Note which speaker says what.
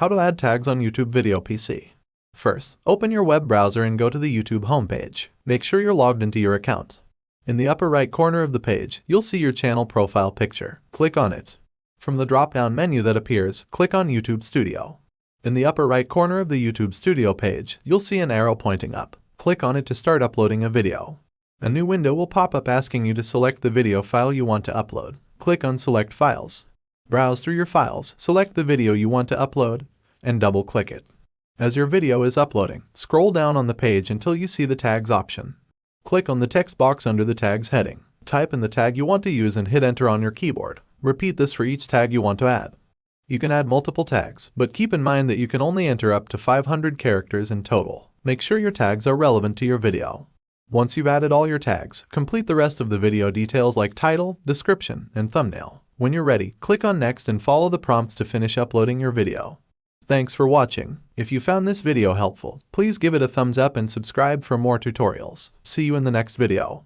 Speaker 1: How to add tags on YouTube Video PC. First, open your web browser and go to the YouTube homepage. Make sure you're logged into your account. In the upper right corner of the page, you'll see your channel profile picture. Click on it. From the drop-down menu that appears, click on YouTube Studio. In the upper right corner of the YouTube Studio page, you'll see an arrow pointing up. Click on it to start uploading a video. A new window will pop up asking you to select the video file you want to upload. Click on Select Files. Browse through your files, select the video you want to upload, and double-click it. As your video is uploading, scroll down on the page until you see the Tags option. Click on the text box under the Tags heading. Type in the tag you want to use and hit Enter on your keyboard. Repeat this for each tag you want to add. You can add multiple tags, but keep in mind that you can only enter up to 500 characters in total. Make sure your tags are relevant to your video. Once you've added all your tags, complete the rest of the video details like title, description, and thumbnail. When you're ready, click on Next and follow the prompts to finish uploading your video. Thanks for watching. If you found this video helpful, please give it a thumbs up and subscribe for more tutorials. See you in the next video.